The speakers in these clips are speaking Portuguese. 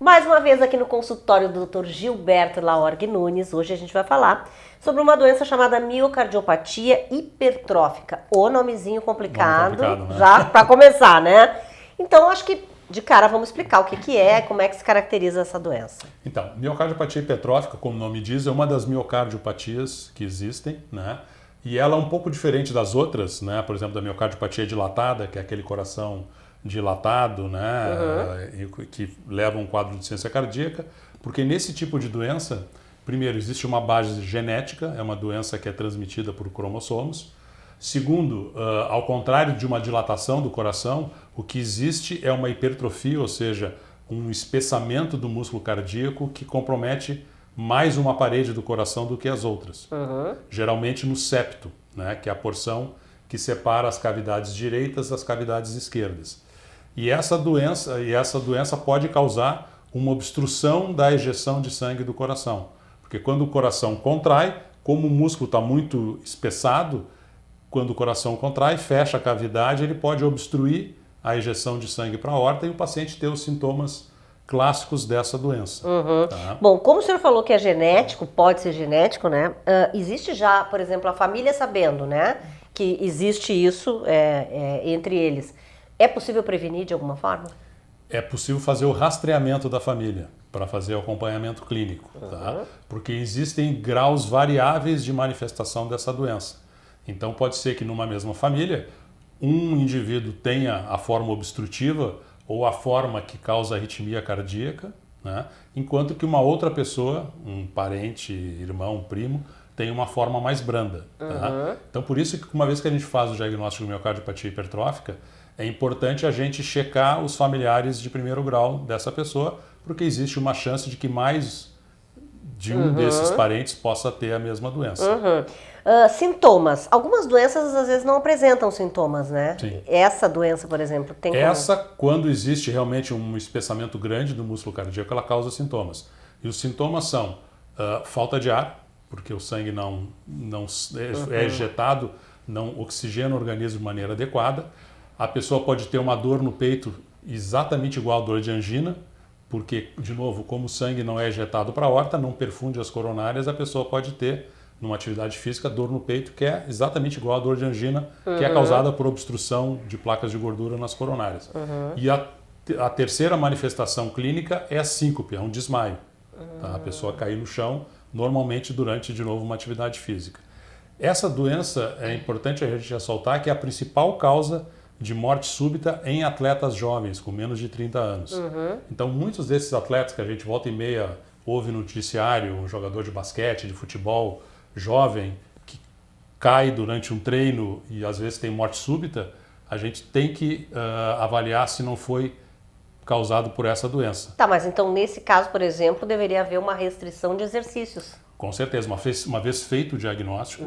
Mais uma vez aqui no consultório do Dr. Gilberto Laorgue Nunes, hoje a gente vai falar sobre uma doença chamada miocardiopatia hipertrófica. O nomezinho complicado, né? Já para começar, né? Então acho que de cara vamos explicar o que é, como é que se caracteriza essa doença. Então, miocardiopatia hipertrófica, como o nome diz, é uma das miocardiopatias que existem, né? E ela é um pouco diferente das outras, né? Por exemplo, da miocardiopatia dilatada, que é aquele coração dilatado, né? Que leva a um quadro de insuficiência cardíaca, porque nesse tipo de doença, primeiro, existe uma base genética, é uma doença que é transmitida por cromossomos. Segundo, ao contrário de uma dilatação do coração, o que existe é uma hipertrofia, ou seja, um espessamento do músculo cardíaco que compromete mais uma parede do coração do que as outras. Geralmente no septo, né, que é a porção que separa as cavidades direitas das cavidades esquerdas. E essa doença pode causar uma obstrução da ejeção de sangue do coração. Porque quando o coração contrai, como o músculo está muito espessado, quando o coração contrai, fecha a cavidade, ele pode obstruir a ejeção de sangue para a aorta e o paciente ter os sintomas clássicos dessa doença. Tá? Bom, como o senhor falou que é genético, pode ser genético, né? Existe já, por exemplo, a família sabendo, né, que existe isso entre eles. É possível prevenir de alguma forma? É possível fazer o rastreamento da família para fazer o acompanhamento clínico, tá? Porque existem graus variáveis de manifestação dessa doença. Então pode ser que numa mesma família, um indivíduo tenha a forma obstrutiva ou a forma que causa arritmia cardíaca, né? Enquanto que uma outra pessoa, um parente, irmão, primo, tem uma forma mais branda. Tá? Então por isso que uma vez que a gente faz o diagnóstico de miocardiopatia hipertrófica, é importante a gente checar os familiares de primeiro grau dessa pessoa, porque existe uma chance de que mais de um desses parentes possa ter a mesma doença. Sintomas. Algumas doenças às vezes não apresentam sintomas, né? Sim. Essa doença, por exemplo, tem quando existe realmente um espessamento grande do músculo cardíaco, ela causa sintomas. E os sintomas são falta de ar, porque o sangue não é ejetado, não oxigena o organismo de maneira adequada. A pessoa pode ter uma dor no peito exatamente igual à dor de angina, porque, de novo, como o sangue não é ejetado para a aorta, não perfunde as coronárias, a pessoa pode ter, numa atividade física, dor no peito que é exatamente igual à dor de angina, que é causada por obstrução de placas de gordura nas coronárias. E a terceira manifestação clínica é a síncope, é um desmaio. Tá? A pessoa cair no chão, normalmente durante, de novo, uma atividade física. Essa doença, é importante a gente ressaltar que é a principal causa de morte súbita em atletas jovens, com menos de 30 anos. Então, muitos desses atletas que a gente volta e meia ouve no noticiário, um jogador de basquete, de futebol, jovem, que cai durante um treino e às vezes tem morte súbita, a gente tem que avaliar se não foi causado por essa doença. Tá, mas então nesse caso, por exemplo, deveria haver uma restrição de exercícios. Com certeza, uma vez feito o diagnóstico,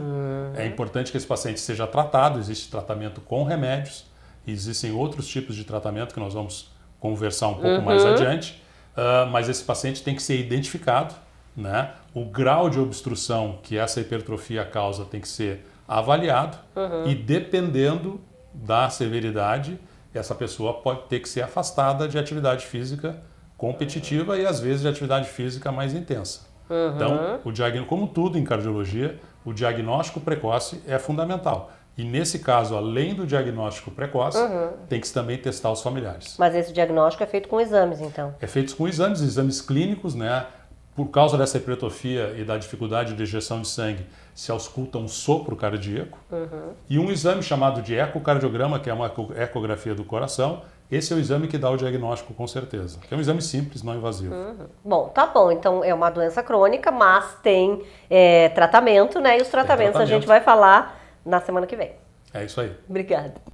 é importante que esse paciente seja tratado, existe tratamento com remédios, existem outros tipos de tratamento que nós vamos conversar um pouco mais adiante, mas esse paciente tem que ser identificado, né? O grau de obstrução que essa hipertrofia causa tem que ser avaliado e dependendo da severidade, essa pessoa pode ter que ser afastada de atividade física competitiva e às vezes de atividade física mais intensa. Então, como tudo em cardiologia, o diagnóstico precoce é fundamental. E nesse caso, além do diagnóstico precoce, tem que também testar os familiares. Mas esse diagnóstico é feito com exames, então? É feito com exames clínicos, né? Por causa dessa hipertrofia e da dificuldade de ejeção de sangue, se ausculta um sopro cardíaco. E um exame chamado de ecocardiograma, que é uma ecografia do coração. Esse é o exame que dá o diagnóstico com certeza. Que é um exame simples, não invasivo. Bom, tá bom. Então é uma doença crônica, mas tem tratamento, né? E os tratamentos a gente vai falar na semana que vem. É isso aí. Obrigada.